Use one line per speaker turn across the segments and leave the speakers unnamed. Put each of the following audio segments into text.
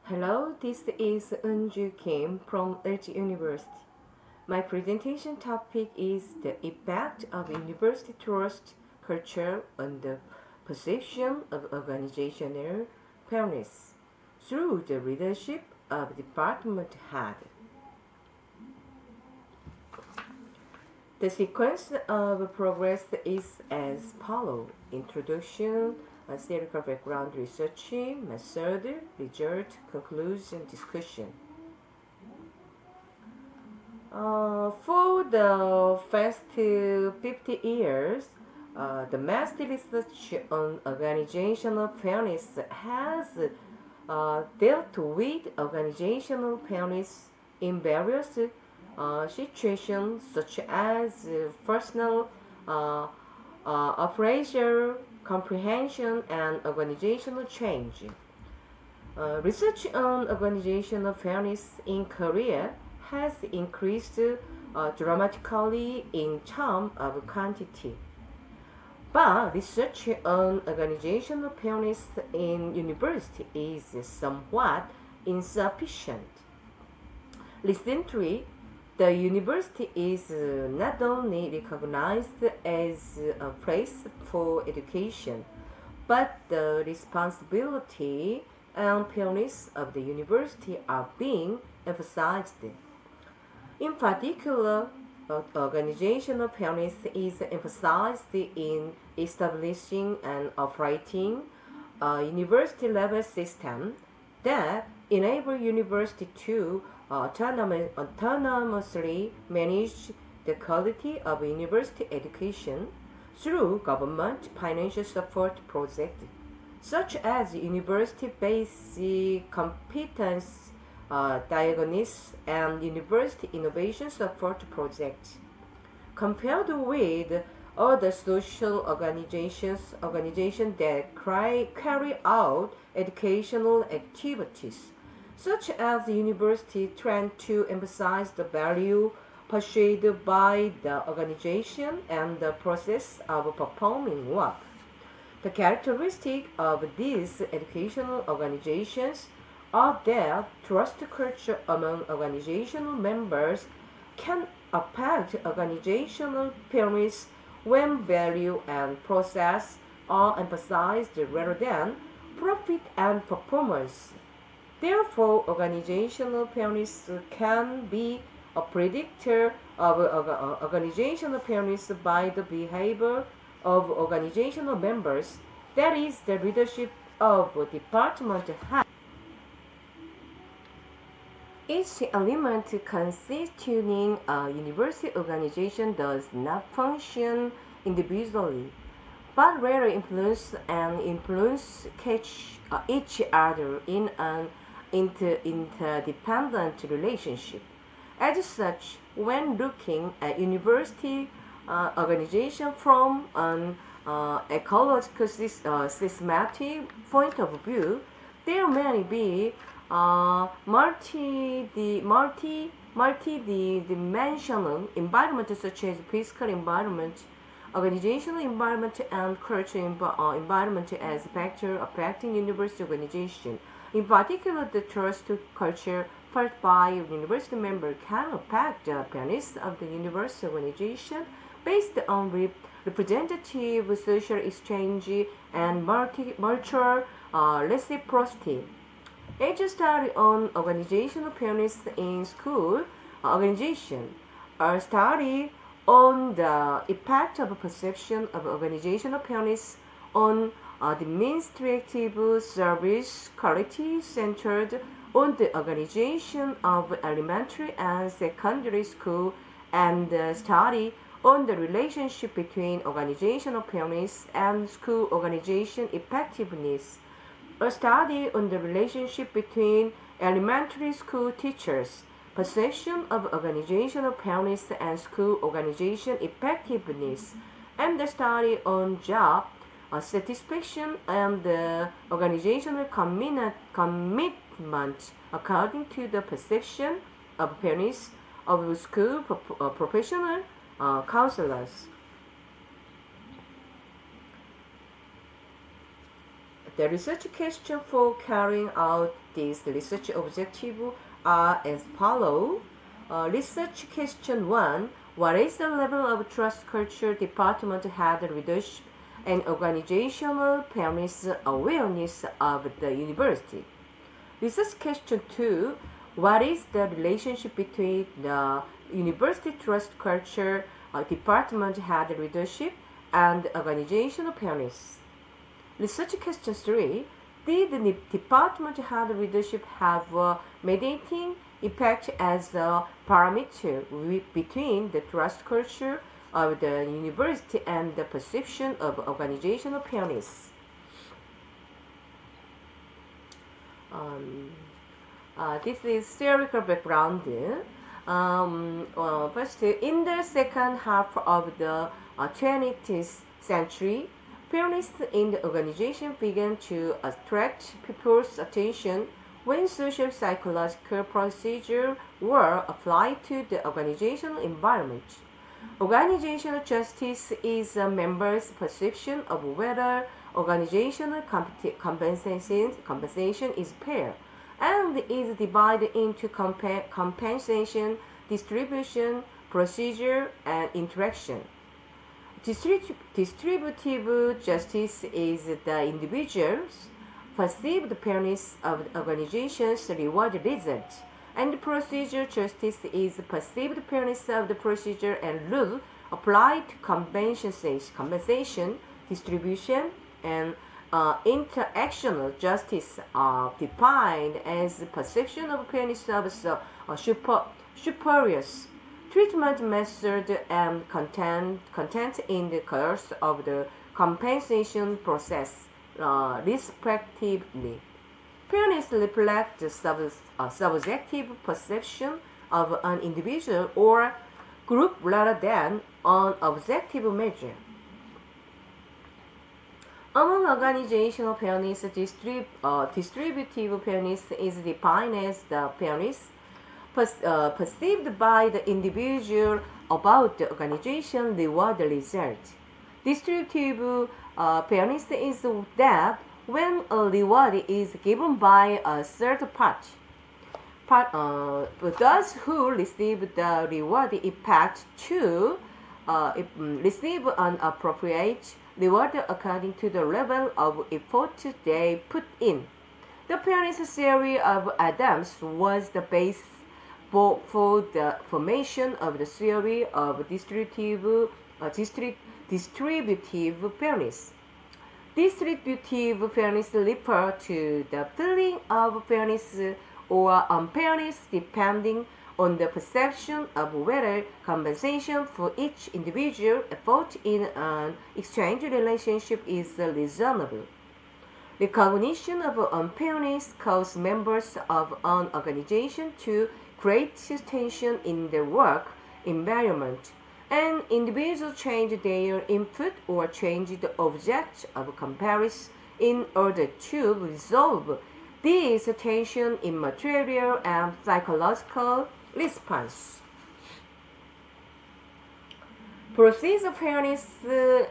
Hello, this is Eun Joo Kim from LG University. My presentation topic is the impact of university trust culture on the perception of organizational fairness through the leadership of department head. The sequence of progress is as follows: introduction, theoretical background research, method, result, conclusion, discussion. For the past 50 years, the mass research on organizational fairness has dealt with organizational fairness in various situations such as personal, operational comprehension, and organizational change. Research on organizational fairness in Korea has increased dramatically in terms of quantity. But research on organizational fairness in university is somewhat insufficient. Recently, the university is not only recognized as a place for education, but the responsibility and fairness of the university are being emphasized. In particular, organizational fairness is emphasized in establishing and operating a university-level system that enable university to autonomously manage the quality of university education through government financial support projects, such as university-based competence diagnosis and university innovation support projects. Compared with other social organizations that carry out educational activities, such as the university trend to emphasize the value pursued by the organization and the process of performing work. The characteristic of these educational organizations are that trust culture among organizational members can affect organizational fairness when value and process are emphasized rather than profit and performance. Therefore, organizational fairness can be a predictor of organizational fairness by the behavior of organizational members, that is, the leadership of department head. Each element constituting a university organization does not function individually, but rather influence each other in an interdependent relationship. As such, when looking at university organization from an ecological systematic point of view, there may be multi-dimensional environment such as physical environment, organizational environment, and cultural environment as factors affecting university organization. In particular, the trust culture felt by university members can affect the fairness of the university organization based on representative social exchange and mutual reciprocity. Age study on organizational fairness in school organization, a study on the impact of perception of organizational fairness on administrative service quality centered on the organization of elementary and secondary school, and the study on the relationship between organizational fairness and school organization effectiveness, a study on the relationship between elementary school teachers' perception of organizational fairness and school organization effectiveness, and the study on job satisfaction and the organizational commitment according to the perception of fairness of school professional counselors. The research question for carrying out this research objective are as follows. Research question 1. What is the level of trust culture department head leadership and organizational fairness awareness of the university? Research question 2. What is the relationship between the university trust culture department head leadership and organizational fairness? Research question 3. Did the department head leadership have a mediating effect as a parameter between the trust culture of the university and the perception of organizational fairness? This is theoretical background. First, in the second half of the 20th century, fairness in the organization began to attract people's attention when social psychological procedures were applied to the organizational environment. Organizational justice is a member's perception of whether organizational compensation is fair and is divided into compensation, distribution, procedure, and interaction. Distributive justice is the individual's perceived fairness of the organization's reward result, and procedure justice is perceived fairness of the procedure and rule applied to compensation, distribution, and interactional justice are defined as perception of fairness of superiors. Treatment method and content in the course of the compensation process, respectively. Fairness reflects the subjective perception of an individual or group rather than an objective measure. Among organizational fairness, distributive fairness is defined as the fairness perceived by the individual about the organization reward result. Distributive fairness is that when a reward is given by a third party, those who receive the reward expect to receive an appropriate reward according to the level of effort they put in. The fairness theory of Adams was the base for the formation of the theory of distributive fairness. Distributive fairness refers to the feeling of fairness or unfairness depending on the perception of whether compensation for each individual effort in an exchange relationship is reasonable. Recognition of unfairness causes members of an organization to create tension in their work environment, and individuals change their input or change the object of comparison in order to resolve this tension in material and psychological response. Procedure fairness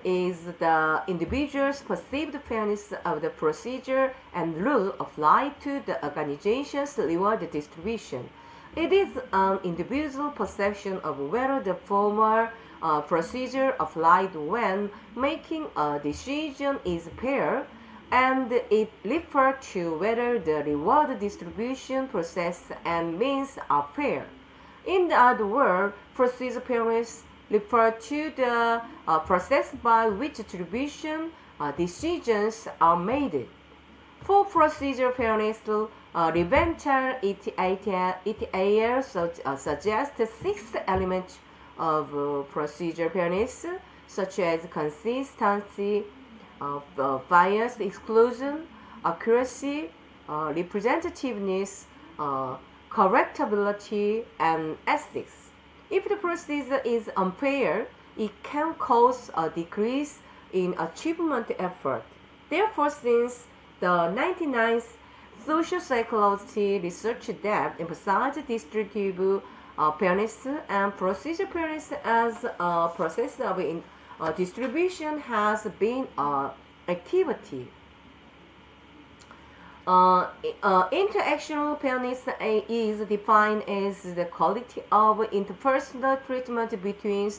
is the individual's perceived fairness of the procedure and rule applied to the organization's reward distribution. It is an individual perception of whether the former procedure applied when making a decision is fair, and it refers to whether the reward distribution process and means are fair. In other words, procedure fairness refers to the process by which distribution decisions are made. For procedure fairness, Leventhal et al. Suggests 6 elements of procedure fairness, such as consistency, bias exclusion, accuracy, representativeness, correctability, and ethics. If the procedure is unfair, it can cause a decrease in achievement effort. Therefore, since the 1990s, social psychology research that emphasized distributive fairness and procedure fairness as a process of distribution has been an activity. Interactional fairness is defined as the quality of interpersonal treatment between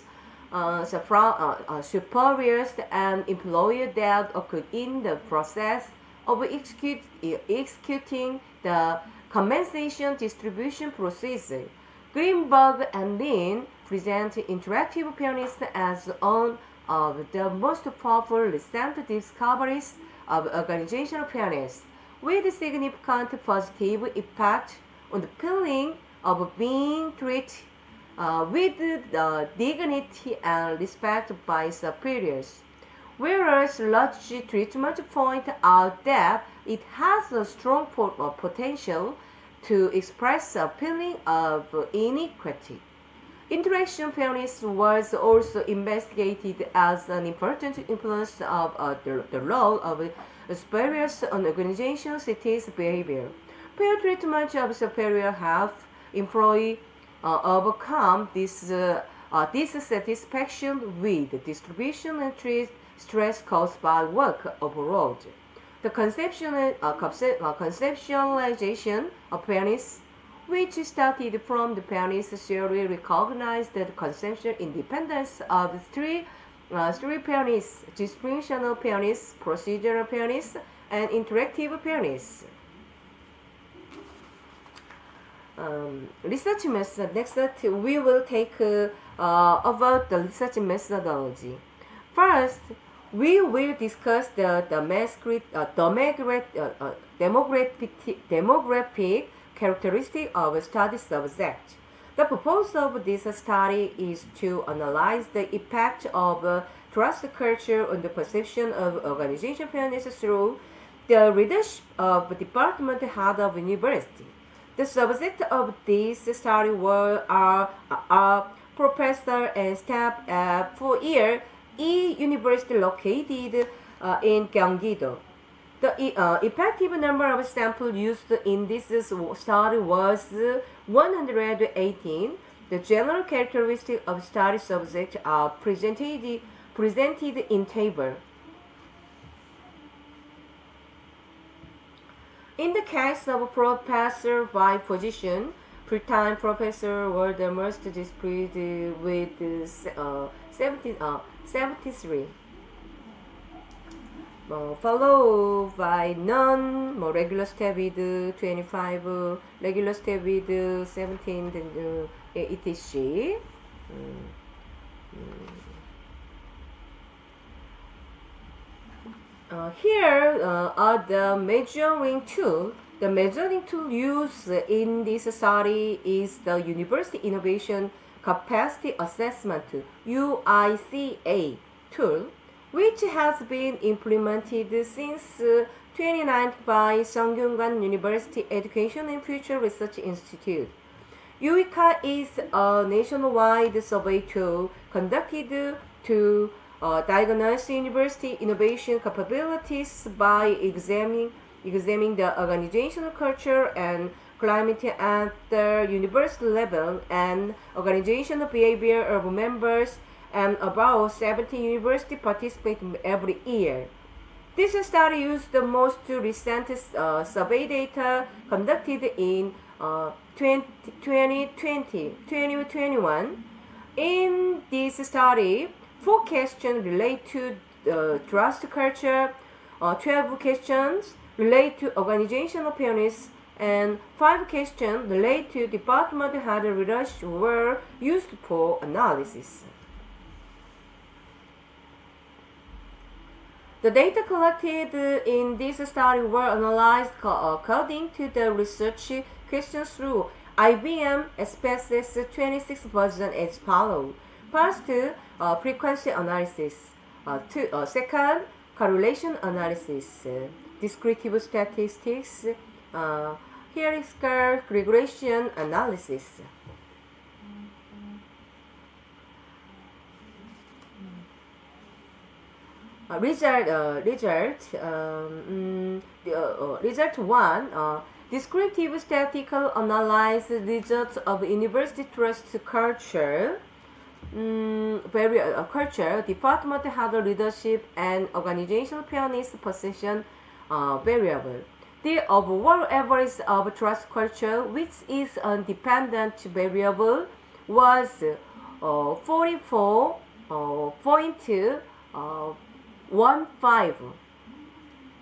superiors and employer that occurred in the process of executing the compensation distribution procedure. Greenberg and Lin present interactive fairness as one of the most powerful recent discoveries of organizational fairness, with significant positive impact on the feeling of being treated with dignity and respect by superiors. Whereas large treatment point out that it has a strong potential to express a feeling of inequity. Interaction fairness was also investigated as an important influence of the role of superiors on organization cities' behavior. Fair treatment of superior help employee overcome dissatisfaction with distribution and stress caused by work overload. The conceptualization of fairness, which started from the fairness theory, recognized the conceptual independence of three fairness: distributional fairness, procedural fairness, and interactive fairness. Research method. Next, we will take about the research methodology. First, we will discuss the demographic characteristic of a study subject. The purpose of this study is to analyze the effect of trust culture on the perception of organization fairness through the readership of department head of university. The subject of this study were professor and staff at 4-year E University located in Gyeonggi-do. The effective number of samples used in this study was 118. The general characteristics of study subjects are presented in table. In the case of professor by position, full-time professor were the most displayed with 73. Followed by non-regular staff with 25, regular staff with 17, etc. Here are the measuring tool. The measuring tool used in this study is the University Innovation Capacity Assessment UICA tool, which has been implemented since 2009 by Sungkyunkwan University Education and Future Research Institute. UICA is a nationwide survey tool conducted to diagnose university innovation capabilities by examining the organizational culture and climate at the university level and organizational behavior of members, and about 70 universities participate every year. This study used the most recent survey data conducted in 2021. In this study, 4 questions relate to trust culture, 12 questions relate to organizational fairness, and 5 questions relate to department head leadership were used for analysis. The data collected in this study were analyzed according to the research questions through IBM SPSS 26 version as follows. First, frequency analysis. Second, correlation analysis. Descriptive statistics. Hierarchical regression analysis. Result 1. Descriptive statistical analysis results of university trust culture, culture, department head leadership, and organizational fairness perception variable. the overall average of trust culture, which is a dependent variable, was 44.15.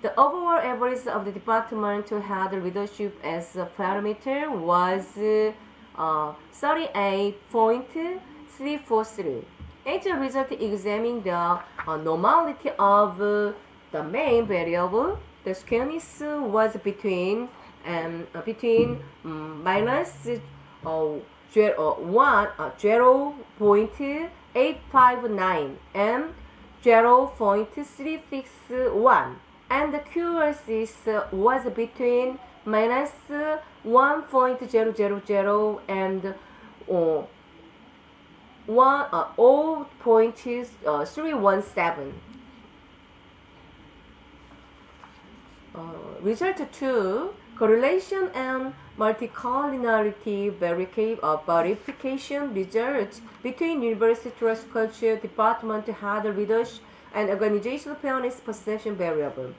The overall average of the department who had leadership as a parameter was 38.343. As a result, examining the normality of the main variable, the skewness was between minus 0.859 and 0.361, and the QRC was between minus 1.000 and 0.317. Result 2. Correlation and multicollinearity verification results between university trust culture, department head leadership, and organizational fairness perception variable.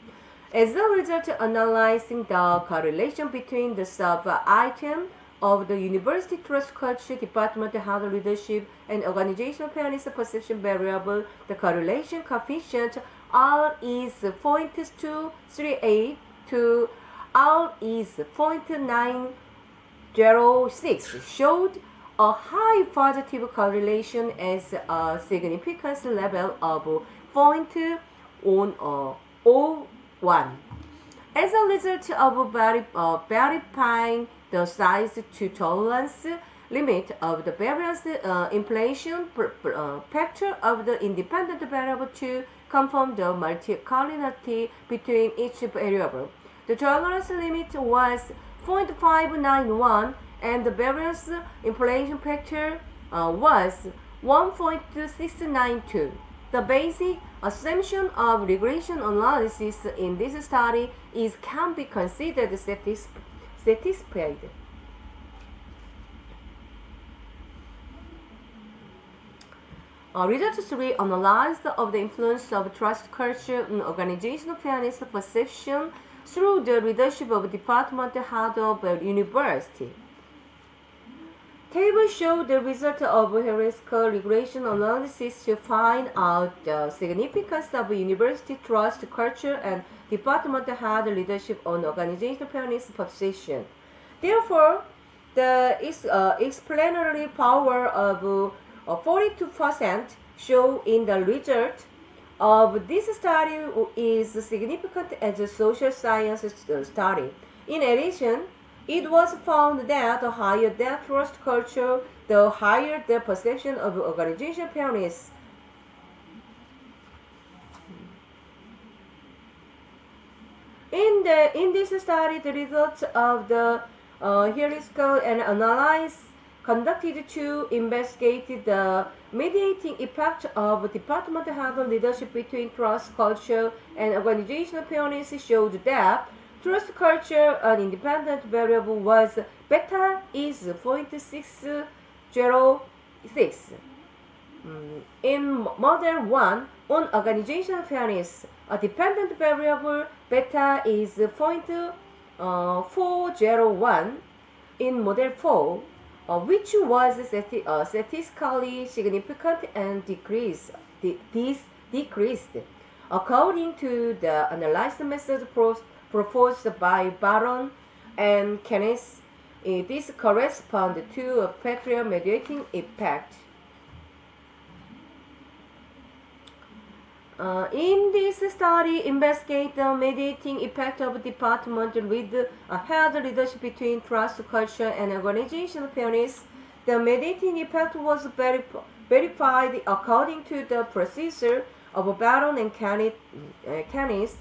As a result, analyzing the correlation between the sub-item of the university trust culture, department head leadership, and organizational fairness perception variable, the correlation coefficient R is 0.238 to R is 0.906, showed a high positive correlation as a significance level of 0.01. As a result of verifying the size to tolerance limit of the variance inflation factor of the independent variable to confirm the multicollinearity between each variable, the tolerance limit was 0.591 and the variance inflation factor was 1.692. The basic assumption of regression analysis in this study can be considered satisfied. Result 3 analyzed of the influence of trust culture on organizational fairness perception through the leadership of department head of a university. Table show the result of hierarchical regression analysis to find out the significance of university trust culture and department head leadership on organizational fairness perception. Therefore, the explanatory power of 42% show in the result of this study is significant as a social science study. In addition, it was found that the higher the trust culture, the higher the perception of organizational fairness. In this study, the results of the hierarchical and analysis conducted to investigate the mediating effect of department head leadership between trust culture and organizational fairness showed that trust culture, an independent variable, was beta is 0.606. In model 1, on organizational fairness, a dependent variable beta is 0.401. In model 4, which was statistically significant and decreased according to the analysis method proposed by Baron and Kenneth. This corresponds to a factorial mediating effect. In this study, investigate the mediating effect of department with a head leadership between trust culture and organizational fairness. The mediating effect was verified according to the procedure of Baron and Kenneth.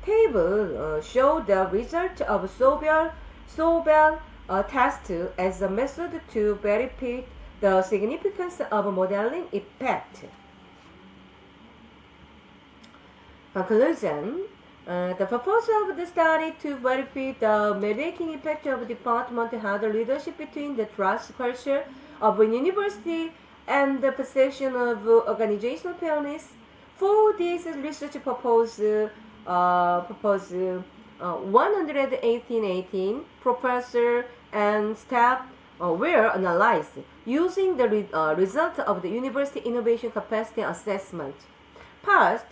Table show the result of Sobel test as a method to verify the significance of modeling effect. Conclusion. The purpose of the study to verify the mediating effect of department head leadership between the trust culture of a university and the perception of organizational fairness. For this research purpose, 118 professor and staff were analyzed using the result of the University Innovation Capacity Assessment. First,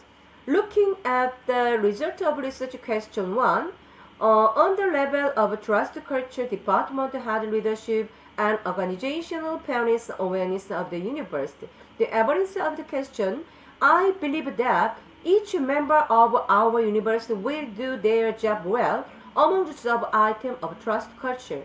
looking at the result of research question 1, on the level of trust culture, department had leadership and organizational fairness awareness of the university. The evidence of the question, I believe that each member of our university will do their job well among the sub-item of trust culture.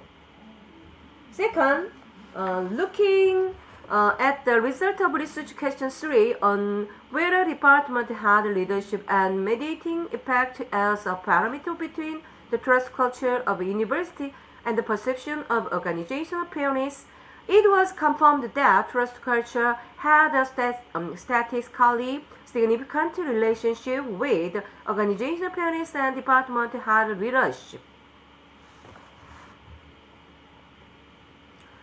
Second, looking at the result of research question 3 on whether department had leadership and mediating effect as a parameter between the trust culture of a university and the perception of organizational fairness, it was confirmed that trust culture had a statistically significant relationship with organizational fairness and department had leadership.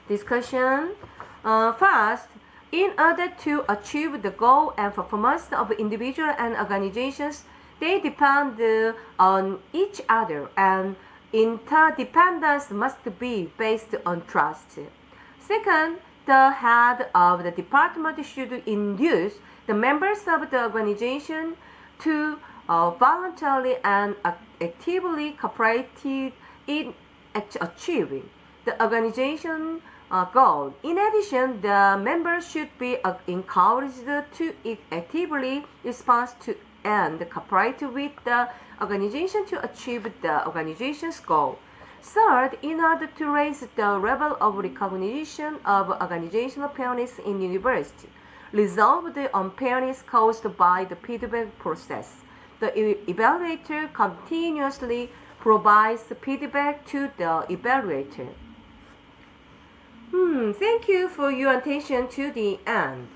Discussion. First, in order to achieve the goal and performance of individuals and organizations, they depend on each other, and interdependence must be based on trust. Second, the head of the department should induce the members of the organization to voluntarily and actively cooperate in achieving the organization goal. In addition, the members should be encouraged to actively respond to and cooperate with the organization to achieve the organization's goal. Third, in order to raise the level of recognition of organizational fairness in university, resolve the unfairness caused by the feedback process, the evaluator continuously provides feedback to the evaluator. Thank you for your attention to the end.